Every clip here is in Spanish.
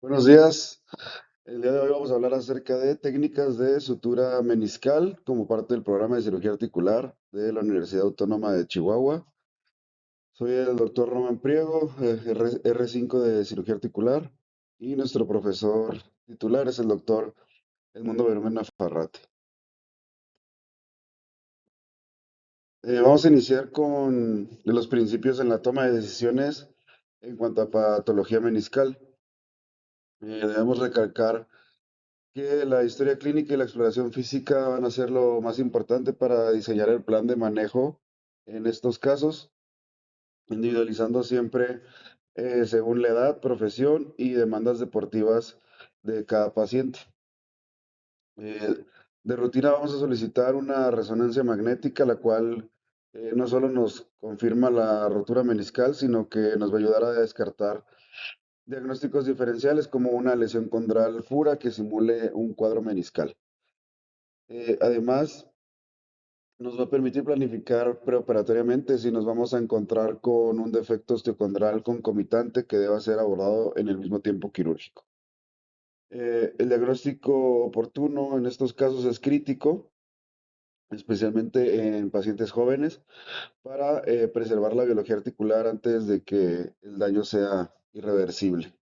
Buenos días. El día de hoy vamos a hablar acerca de técnicas de sutura meniscal como parte del programa de cirugía articular de la Universidad Autónoma de Chihuahua. Soy el doctor Román Priego, R5 de cirugía articular, y nuestro profesor titular es el doctor Edmundo Bermena Farrate. Vamos a iniciar con los principios en la toma de decisiones en cuanto a patología meniscal. Debemos recalcar que la historia clínica y la exploración física van a ser lo más importante para diseñar el plan de manejo en estos casos, individualizando siempre según la edad, profesión y demandas deportivas de cada paciente. Eh, de rutina vamos a solicitar una resonancia magnética, la cual no solo nos confirma la rotura meniscal, sino que nos va a ayudar a descartar diagnósticos diferenciales como una lesión condral pura que simule un cuadro meniscal. Además, nos va a permitir planificar preoperatoriamente si nos vamos a encontrar con un defecto osteocondral concomitante que deba ser abordado en el mismo tiempo quirúrgico. El diagnóstico oportuno en estos casos es crítico, especialmente en pacientes jóvenes, para preservar la biología articular antes de que el daño sea irreversible.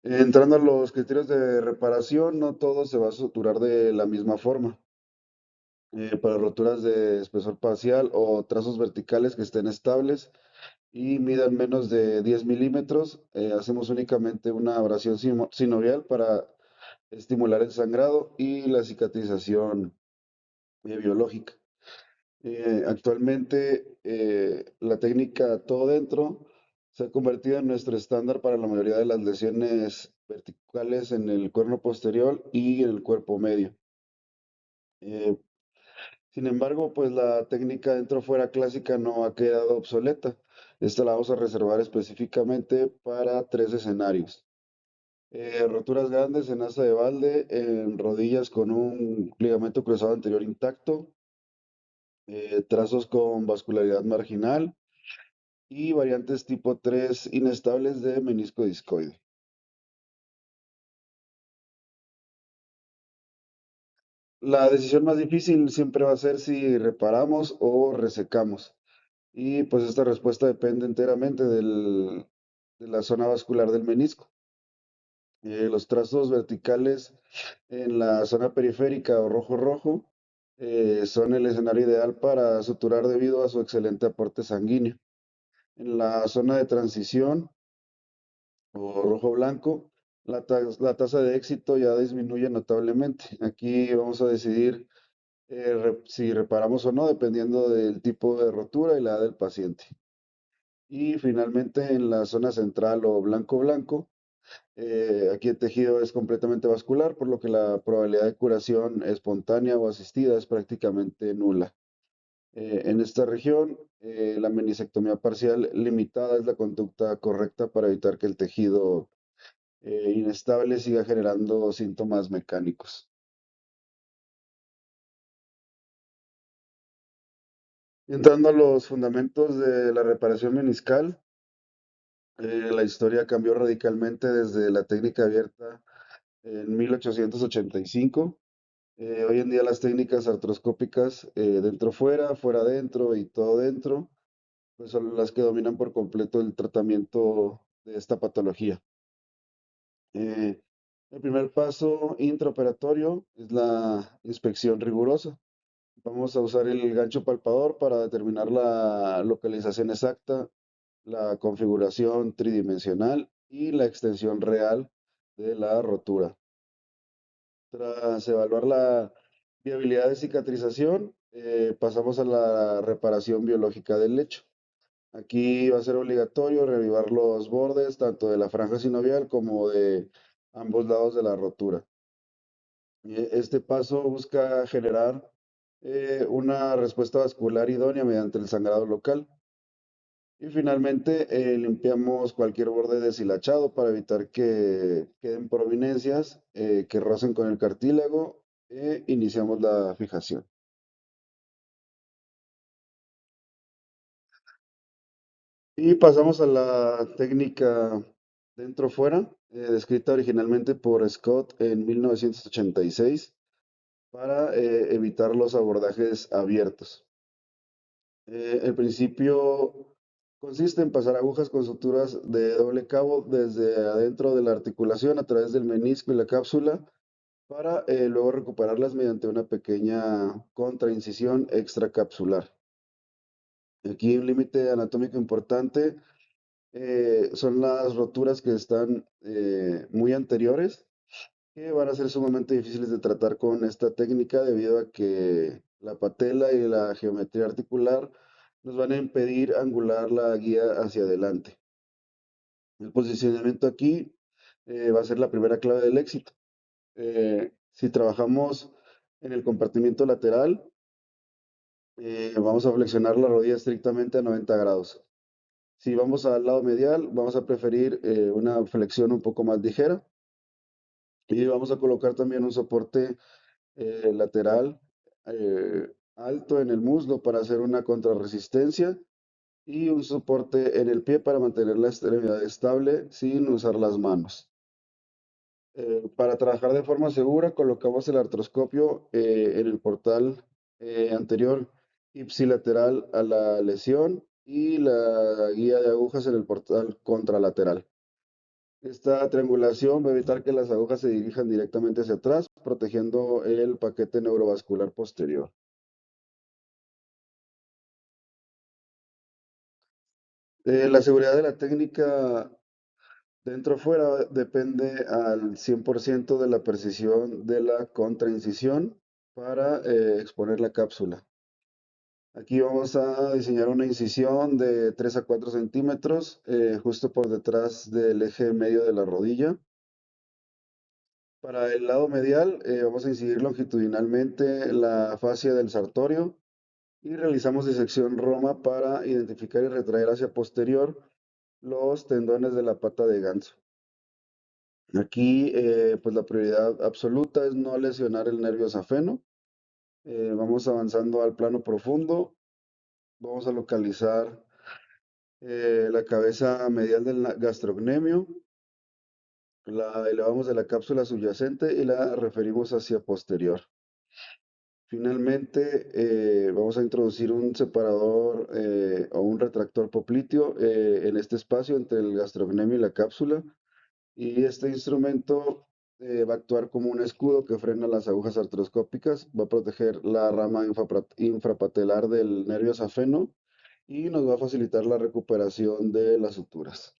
Entrando a los criterios de reparación, no todo se va a suturar de la misma forma. Para roturas de espesor parcial o trazos verticales que estén estables y midan menos de 10 milímetros, hacemos únicamente una abrasión sinovial para estimular el sangrado y la cicatrización biológica. Actualmente, la técnica todo dentro se ha convertido en nuestro estándar para la mayoría de las lesiones verticales en el cuerno posterior y en el cuerpo medio. Eh, Sin embargo, pues la técnica dentro fuera clásica no ha quedado obsoleta. Esta la vamos a reservar específicamente para tres escenarios. Roturas grandes en asa de balde, en rodillas con un ligamento cruzado anterior intacto, trazos con vascularidad marginal y variantes tipo 3 inestables de menisco discoide. La decisión más difícil siempre va a ser si reparamos o resecamos. Y pues esta respuesta depende enteramente de la zona vascular del menisco. Los trazos verticales en la zona periférica o rojo-rojo son el escenario ideal para suturar debido a su excelente aporte sanguíneo. En la zona de transición o rojo-blanco, la tasa de éxito ya disminuye notablemente. Aquí vamos a decidir si reparamos o no dependiendo del tipo de rotura y la edad del paciente. Y finalmente en la zona central o blanco-blanco, aquí el tejido es completamente vascular, por lo que la probabilidad de curación espontánea o asistida es prácticamente nula. En esta región, la menisectomía parcial limitada es la conducta correcta para evitar que el tejido inestable siga generando síntomas mecánicos. Entrando a los fundamentos de la reparación meniscal, la historia cambió radicalmente desde la técnica abierta en 1885. Hoy en día las técnicas artroscópicas dentro fuera, fuera dentro y todo dentro, pues son las que dominan por completo el tratamiento de esta patología. Eh, el primer paso intraoperatorio es la inspección rigurosa. Vamos a usar el gancho palpador para determinar la localización exacta, la configuración tridimensional y la extensión real de la rotura. Tras evaluar la viabilidad de cicatrización, pasamos a la reparación biológica del lecho. Aquí va a ser obligatorio revivar los bordes tanto de la franja sinovial como de ambos lados de la rotura. Este paso busca generar una respuesta vascular idónea mediante el sangrado local. Y finalmente limpiamos cualquier borde deshilachado para evitar que queden prominencias que rocen con el cartílago e iniciamos la fijación. Y pasamos a la técnica dentro-fuera, descrita originalmente por Scott en 1986 para evitar los abordajes abiertos. El principio consiste en pasar agujas con suturas de doble cabo desde adentro de la articulación a través del menisco y la cápsula para luego recuperarlas mediante una pequeña contraincisión extracapsular. Aquí un límite anatómico importante son las roturas que están muy anteriores, que van a ser sumamente difíciles de tratar con esta técnica debido a que la patela y la geometría articular nos van a impedir angular la guía hacia adelante. El posicionamiento aquí va a ser la primera clave del éxito. Si trabajamos en el compartimiento lateral, vamos a flexionar la rodilla estrictamente a 90 grados. Si vamos al lado medial, vamos a preferir una flexión un poco más ligera y vamos a colocar también un soporte lateral alto en el muslo para hacer una contrarresistencia y un soporte en el pie para mantener la extremidad estable sin usar las manos. Para trabajar de forma segura, colocamos el artroscopio en el portal anterior ipsilateral a la lesión y la guía de agujas en el portal contralateral. Esta triangulación va a evitar que las agujas se dirijan directamente hacia atrás, protegiendo el paquete neurovascular posterior. La seguridad de la técnica dentro o fuera depende al 100% de la precisión de la contraincisión para exponer la cápsula. Aquí vamos a diseñar una incisión de 3 a 4 centímetros justo por detrás del eje medio de la rodilla. Para el lado medial vamos a incidir longitudinalmente la fascia del sartorio y realizamos disección Roma para identificar y retraer hacia posterior los tendones de la pata de ganso. Aquí, pues la prioridad absoluta es no lesionar el nervio safeno. Vamos avanzando al plano profundo. Vamos a localizar la cabeza medial del gastrocnemio. La elevamos de la cápsula subyacente y la referimos hacia posterior. Finalmente, vamos a introducir un separador o un retractor popliteo en este espacio entre el gastrocnemio y la cápsula. Y este instrumento va a actuar como un escudo que frena las agujas artroscópicas, va a proteger la rama infrapatelar del nervio safeno y nos va a facilitar la recuperación de las suturas.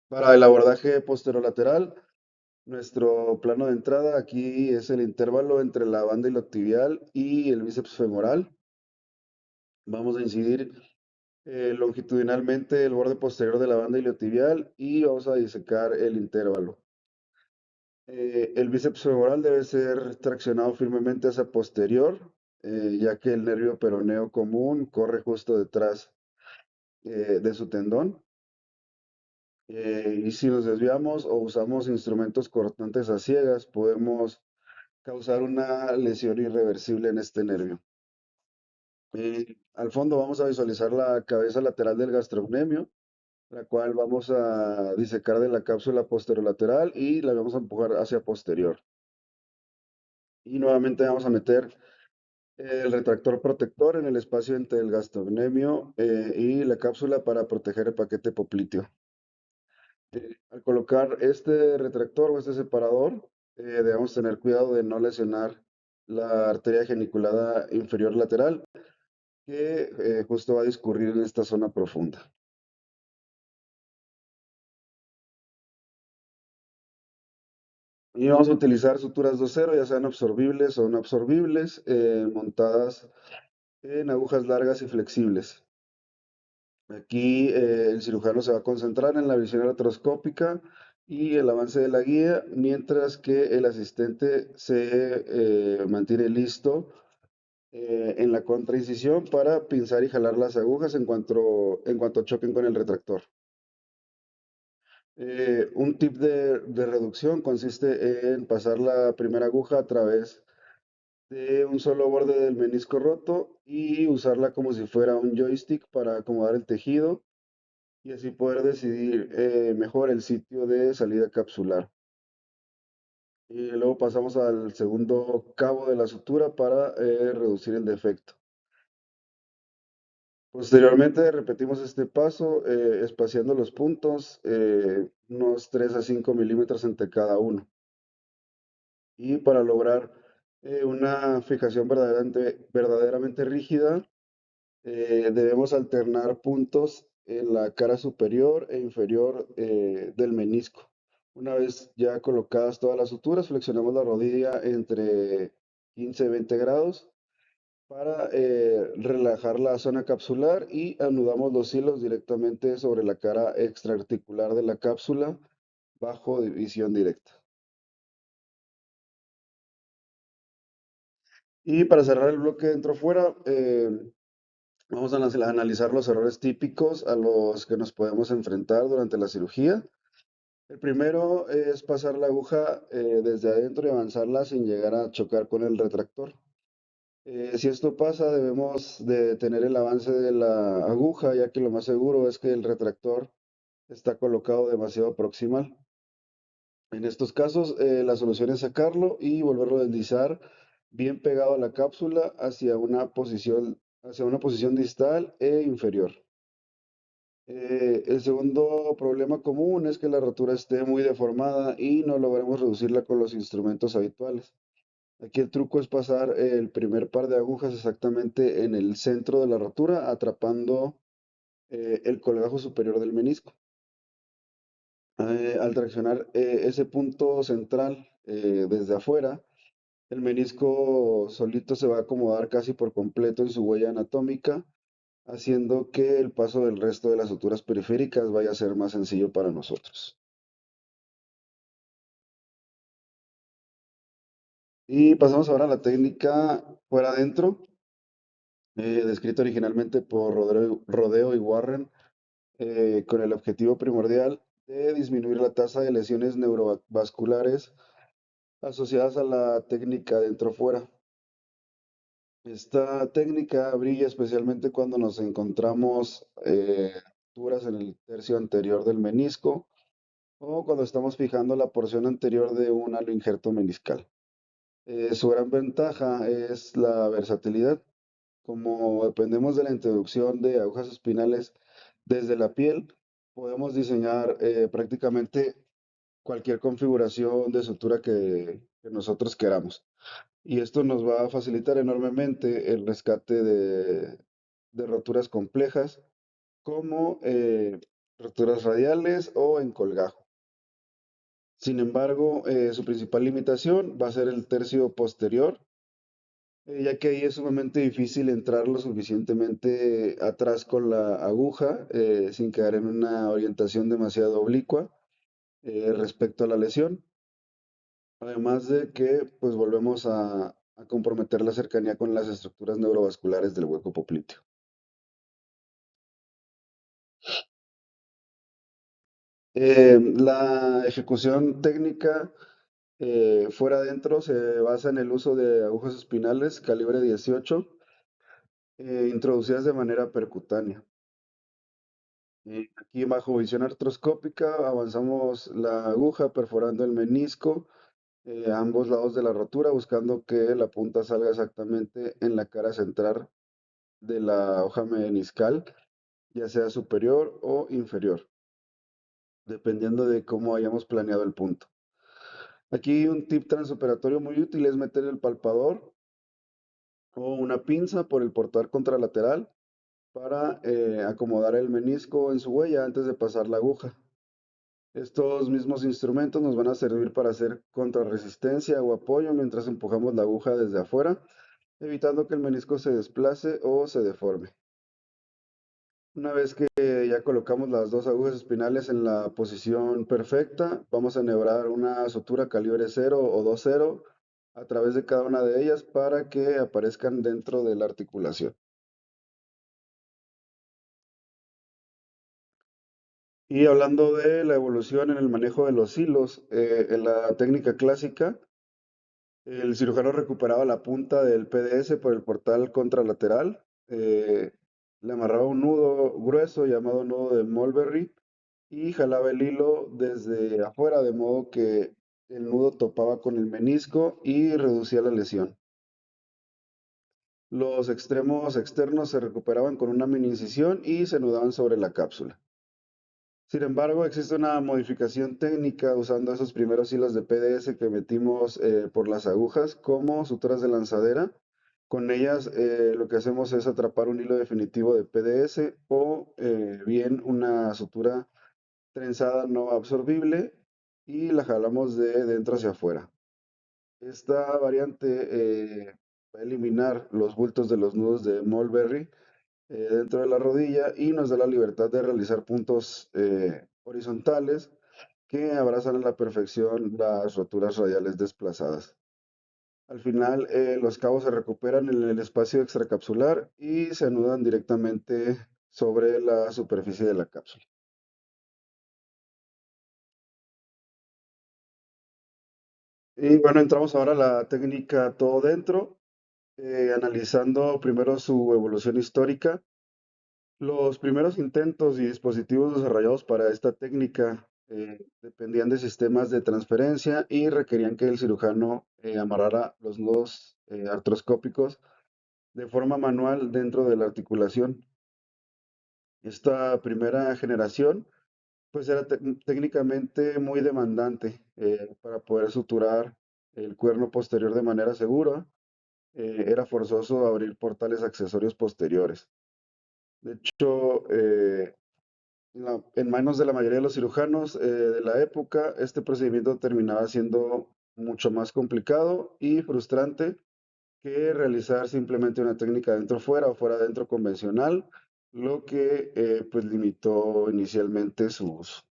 Para el abordaje posterolateral, nuestro plano de entrada aquí es el intervalo entre la banda iliotibial y el bíceps femoral. Vamos a incidir longitudinalmente el borde posterior de la banda iliotibial y vamos a disecar el intervalo. El bíceps femoral debe ser traccionado firmemente hacia posterior, ya que el nervio peroneo común corre justo detrás de su tendón. Y si nos desviamos o usamos instrumentos cortantes a ciegas, podemos causar una lesión irreversible en este nervio. Al fondo vamos a visualizar la cabeza lateral del gastrocnemio, la cual vamos a disecar de la cápsula posterolateral y la vamos a empujar hacia posterior. Y nuevamente vamos a meter el retractor protector en el espacio entre el gastrocnemio y la cápsula para proteger el paquete popliteo. Al colocar este retractor o este separador, debemos tener cuidado de no lesionar la arteria geniculada inferior lateral, que justo va a discurrir en esta zona profunda. Y vamos a utilizar suturas 2.0, ya sean absorbibles o no absorbibles, montadas en agujas largas y flexibles. Aquí el cirujano se va a concentrar en la visión artroscópica y el avance de la guía, mientras que el asistente se mantiene listo en la contraincisión para pinzar y jalar las agujas en cuanto choquen con el retractor. Un tip de reducción consiste en pasar la primera aguja a través de un solo borde del menisco roto y usarla como si fuera un joystick para acomodar el tejido y así poder decidir mejor el sitio de salida capsular. Y luego pasamos al segundo cabo de la sutura para reducir el defecto. Posteriormente repetimos este paso espaciando los puntos unos 3 a 5 milímetros entre cada uno. Y para lograr una fijación verdaderamente rígida, debemos alternar puntos en la cara superior e inferior del menisco. Una vez ya colocadas todas las suturas, flexionamos la rodilla entre 15 y 20 grados para relajar la zona capsular y anudamos los hilos directamente sobre la cara extraarticular de la cápsula bajo visión directa. Y para cerrar el bloque dentro-fuera, vamos a analizar los errores típicos a los que nos podemos enfrentar durante la cirugía. El primero es pasar la aguja desde adentro y avanzarla sin llegar a chocar con el retractor. Si esto pasa, debemos de detener el avance de la aguja, ya que lo más seguro es que el retractor está colocado demasiado proximal. En estos casos, la solución es sacarlo y volverlo a deslizar bien pegado a la cápsula hacia una posición distal e inferior. El segundo problema común es que la rotura esté muy deformada y no logremos reducirla con los instrumentos habituales. Aquí el truco es pasar el primer par de agujas exactamente en el centro de la rotura, atrapando el colgajo superior del menisco. Al traccionar ese punto central desde afuera, el menisco solito se va a acomodar casi por completo en su huella anatómica, haciendo que el paso del resto de las suturas periféricas vaya a ser más sencillo para nosotros. Y pasamos ahora a la técnica fuera adentro, descrita originalmente por Rodeo y Warren, con el objetivo primordial de disminuir la tasa de lesiones neurovasculares asociadas a la técnica dentro-fuera. Esta técnica brilla especialmente cuando nos encontramos fracturas en el tercio anterior del menisco o cuando estamos fijando la porción anterior de un halo injerto meniscal. Su gran ventaja es la versatilidad. Como dependemos de la introducción de agujas espinales desde la piel, podemos diseñar prácticamente cualquier configuración de sutura que nosotros queramos. Y esto nos va a facilitar enormemente el rescate de roturas complejas como roturas radiales o en colgajo. Sin embargo, su principal limitación va a ser el tercio posterior, ya que ahí es sumamente difícil entrar lo suficientemente atrás con la aguja sin quedar en una orientación demasiado oblicua respecto a la lesión. Además de que pues volvemos a comprometer la cercanía con las estructuras neurovasculares del hueco popliteo. La ejecución técnica fuera adentro se basa en el uso de agujas espinales calibre 18 introducidas de manera percutánea. Aquí bajo visión artroscópica avanzamos la aguja perforando el menisco a ambos lados de la rotura buscando que la punta salga exactamente en la cara central de la hoja meniscal, ya sea superior o inferior, dependiendo de cómo hayamos planeado el punto. Aquí un tip transoperatorio muy útil es meter el palpador o una pinza por el portal contralateral para acomodar el menisco en su huella antes de pasar la aguja. Estos mismos instrumentos nos van a servir para hacer contrarresistencia o apoyo mientras empujamos la aguja desde afuera, evitando que el menisco se desplace o se deforme. Una vez que ya colocamos las dos agujas espinales en la posición perfecta, vamos a enhebrar una sutura calibre 0 o 2.0 a través de cada una de ellas para que aparezcan dentro de la articulación. Y hablando de la evolución en el manejo de los hilos, en la técnica clásica, El cirujano recuperaba la punta del PDS por el portal contralateral, le amarraba un nudo grueso llamado nudo de Mulberry y jalaba el hilo desde afuera, de modo que el nudo topaba con el menisco y reducía la lesión. Los extremos externos se recuperaban con una mini incisión y se anudaban sobre la cápsula. Sin embargo, existe una modificación técnica usando esos primeros hilos de PDS que metimos por las agujas como suturas de lanzadera. Con ellas lo que hacemos es atrapar un hilo definitivo de PDS o bien una sutura trenzada no absorbible y la jalamos de dentro hacia afuera. Esta variante va a eliminar los bultos de los nudos de Mulberry dentro de la rodilla y nos da la libertad de realizar puntos horizontales que abrazan a la perfección las roturas radiales desplazadas. Al final, los cabos se recuperan en el espacio extracapsular y se anudan directamente sobre la superficie de la cápsula. Y bueno, entramos ahora a la técnica todo dentro, analizando primero su evolución histórica. Los primeros intentos y dispositivos desarrollados para esta técnica dependían de sistemas de transferencia y requerían que el cirujano amarrara los nudos artroscópicos de forma manual dentro de la articulación. Esta primera generación pues era técnicamente muy demandante para poder suturar el cuerno posterior de manera segura. Era forzoso abrir portales accesorios posteriores. De hecho, en manos de la mayoría de los cirujanos de la época, este procedimiento terminaba siendo mucho más complicado y frustrante que realizar simplemente una técnica dentro-fuera o fuera-dentro convencional, lo que pues limitó inicialmente su uso.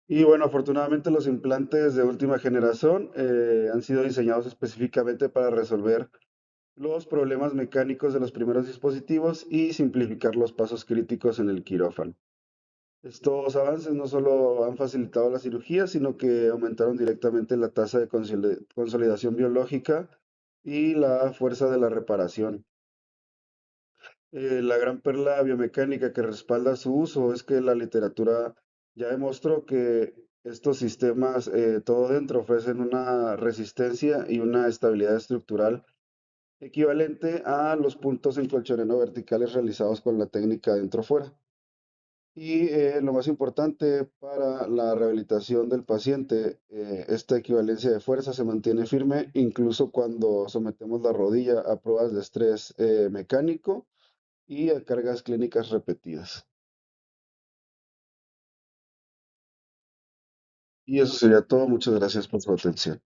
Y bueno, afortunadamente los implantes de última generación han sido diseñados específicamente para resolver los problemas mecánicos de los primeros dispositivos y simplificar los pasos críticos en el quirófano. Estos avances no solo han facilitado la cirugía, sino que aumentaron directamente la tasa de consolidación biológica y la fuerza de la reparación. La gran perla biomecánica que respalda su uso es que la literatura ya demostró que estos sistemas todo dentro ofrecen una resistencia y una estabilidad estructural equivalente a los puntos en colchonero verticales realizados con la técnica dentro-fuera. Y lo más importante para la rehabilitación del paciente, esta equivalencia de fuerza se mantiene firme incluso cuando sometemos la rodilla a pruebas de estrés mecánico y a cargas clínicas repetidas. Y eso sería todo. Muchas gracias por su atención.